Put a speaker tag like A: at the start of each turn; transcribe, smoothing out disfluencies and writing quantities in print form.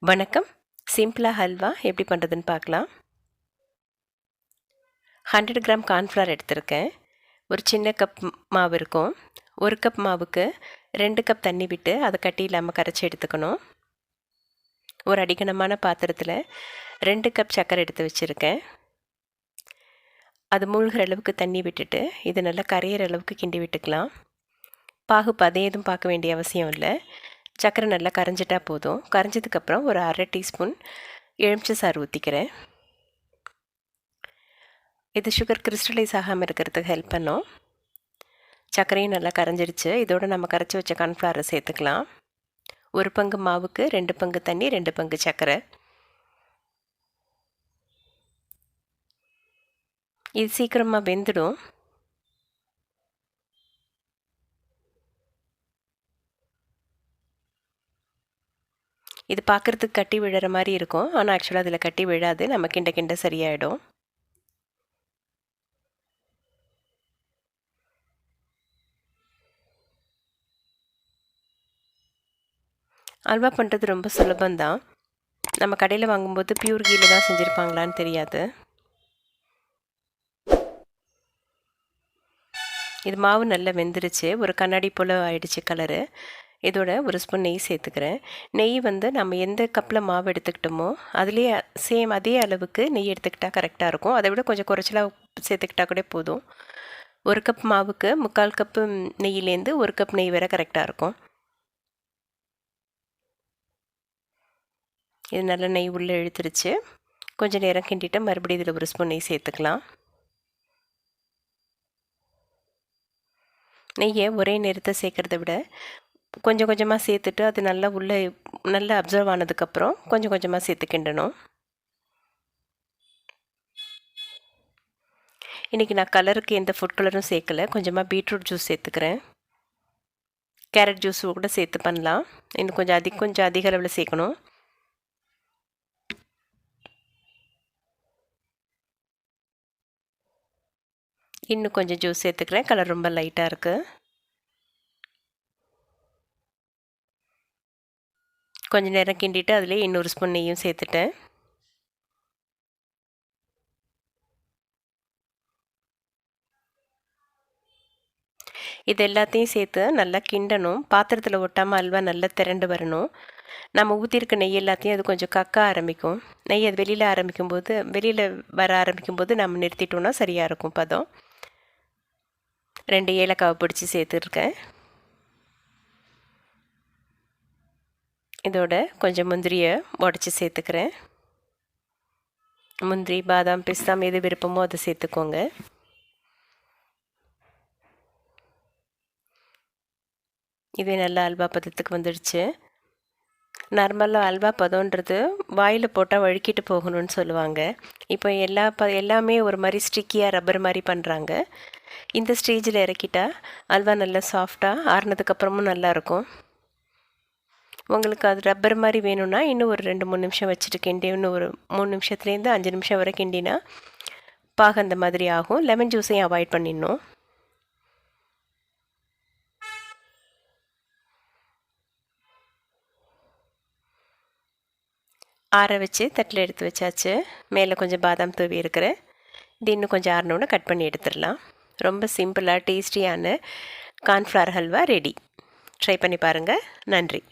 A: வணக்கம். சிம்பிளா ஹல்வா எப்படி பண்ணுறதுன்னு பார்க்கலாம். 100 கிராம் கார்ன்ஃப்ளவர் எடுத்திருக்கேன். ஒரு சின்ன கப் மாவு இருக்கும். 1 கப் மாவுக்கு 2 கப் தண்ணி விட்டு அதை கட்டி இல்லாமல் கரைச்சி எடுத்துக்கணும். ஒரு அடிகனமான பாத்திரத்தில் 2 கப் சர்க்கரை எடுத்து வச்சுருக்கேன். அது மூழ்கிற அளவுக்கு தண்ணி விட்டுட்டு இது நல்லா கரையிற அளவுக்கு கிண்டி விட்டுக்கலாம். பாகு பதம் எதுவும் பார்க்க வேண்டிய அவசியம் இல்லை. சர்க்கரை நல்லா கரைஞ்சிட்டா போதும். கரைஞ்சதுக்கப்புறம் ஒரு 1/2 டீஸ்பூன் எலுமிச்சை சாறு ஊற்றிக்கிறேன். இது சுகர் கிறிஸ்டலைஸ் ஆகாமல் இருக்கிறதுக்கு ஹெல்ப் பண்ணும். சர்க்கரையும் நல்லா கரைஞ்சிடுச்சு. இதோடு நம்ம கரைச்சி வச்ச கார்ன்ஃப்ளவரை சேர்த்துக்கலாம். 1 பங்கு மாவுக்கு 2 பங்கு தண்ணி, 2 பங்கு சர்க்கரை. இது சீக்கிரமாக வெந்துடும். இது பார்க்குறதுக்கு கட்டி விழுற மாதிரி இருக்கும். ஆனால் ஆக்சுவலாக அதில் கட்டி விழாது. நம்ம கிண்ட கிண்ட சரியாயிடும். அல்வா பண்ணுறது ரொம்ப சுலபந்தான். நம்ம கடையில் வாங்கும்போது பியூர் கீல தான் செஞ்சுருப்பாங்களான்னு தெரியாது. இது மாவு நல்லா வெந்துருச்சு. ஒரு கண்ணாடி போல் ஆயிடுச்சு கலரு. இதோட 1 ஸ்பூன் நெய் சேர்த்துக்கிறேன். நெய் நம்ம எந்த கப்பில் மாவு எடுத்துக்கிட்டோமோ அதுலேயே சேம் அதே அளவுக்கு நெய் எடுத்துக்கிட்டால் கரெக்டாக இருக்கும். அதை விட கொஞ்சம் குறைச்சலாக சேர்த்துக்கிட்டா கூட போதும். 1 கப் மாவுக்கு 3/4 கப்பு நெய்யிலேருந்து 1 கப் நெய் வரை கரெக்டாக இருக்கும். இது நல்லா நெய் உள்ளே இழுத்துருச்சு. கொஞ்சம் நேரம் கிண்டிட்டு மறுபடியும் இதில் 1 ஸ்பூன் நெய் சேர்த்துக்கலாம். நெய்யை ஒரே நேரத்தை சேர்க்குறத விட கொஞ்சம் கொஞ்சமாக சேர்த்துட்டு அது நல்லா அப்சர்வ் ஆனதுக்கப்புறம் கொஞ்சம் கொஞ்சமாக சேர்த்து கிண்டணும். இன்றைக்கி நான் கலருக்கு எந்த ஃபுட் கலரும் சேர்க்கலை. கொஞ்சமாக பீட்ரூட் ஜூஸ் சேர்த்துக்கிறேன். கேரட் ஜூஸ் கூட சேர்த்து பண்ணலாம். இன்னும் கொஞ்சம் அதிக அளவில் சேர்க்கணும். இன்னும் கொஞ்சம் ஜூஸ் சேர்த்துக்கிறேன். கலர் ரொம்ப லைட்டாக இருக்குது. கொஞ்சம் நேரம் கிண்டிட்டு அதிலே இன்னொரு ஸ்பூன் நெய்யும் சேர்த்துட்டேன். இது எல்லாத்தையும் சேர்த்து நல்லா கிண்டணும். பாத்திரத்தில் ஒட்டாமல் அல்வா நல்லா திரண்டு வரணும். நம்ம ஊற்றிருக்க நெய் எல்லாத்தையும் அது கொஞ்சம் கக்க ஆரம்பிக்கும். நெய் அது வெளியில் வர ஆரம்பிக்கும்போது நம்ம நிறுத்திட்டோம்னா சரியாக இருக்கும் பதம். 2 ஏலக்காவை பிடிச்சி சேர்த்துருக்கேன். இதோட கொஞ்சம் முந்திரியை உடச்சி சேர்த்துக்கிறேன். முந்திரி, பாதாம், பிஸ்தா எது விருப்பமோ அதை சேர்த்துக்கோங்க. இதே நல்லா அல்வா பதத்துக்கு வந்துடுச்சு. நார்மலாக அல்வா பதம்ன்றது வாயில் போட்டால் வழுக்கிட்டு போகணும்னு சொல்லுவாங்க. இப்போ எல்லாமே ஒரு மாதிரி ஸ்டிக்கியாக ரப்பர் மாதிரி பண்ணுறாங்க. இந்த ஸ்டேஜில் இறக்கிட்டா அல்வா நல்லா சாஃப்டாக ஆறுனதுக்கப்புறமும் நல்லாயிருக்கும். உங்களுக்கு அது ரப்பர் மாதிரி வேணும்னா இன்னும் ஒரு 2-3 நிமிஷம் வச்சுட்டு கிண்டி இன்னும் ஒரு 3 நிமிஷத்துலேருந்து 5 நிமிஷம் வரை கிண்டினா பாகு அந்த மாதிரி ஆகும். லெமன் ஜூஸையும் அவாய்ட் பண்ணிடணும். ஆற வச்சு தட்டில் எடுத்து வச்சாச்சு. மேலே கொஞ்சம் பாதாம் தூவி இருக்கிறேன். இது இன்னும் கொஞ்சம் ஆறினோன்னு கட் பண்ணி எடுத்துடலாம். ரொம்ப சிம்பிளாக டேஸ்டியான கார்ன்ஃப்ளவர் ஹல்வா ரெடி. ட்ரை பண்ணி பாருங்கள். நன்றி.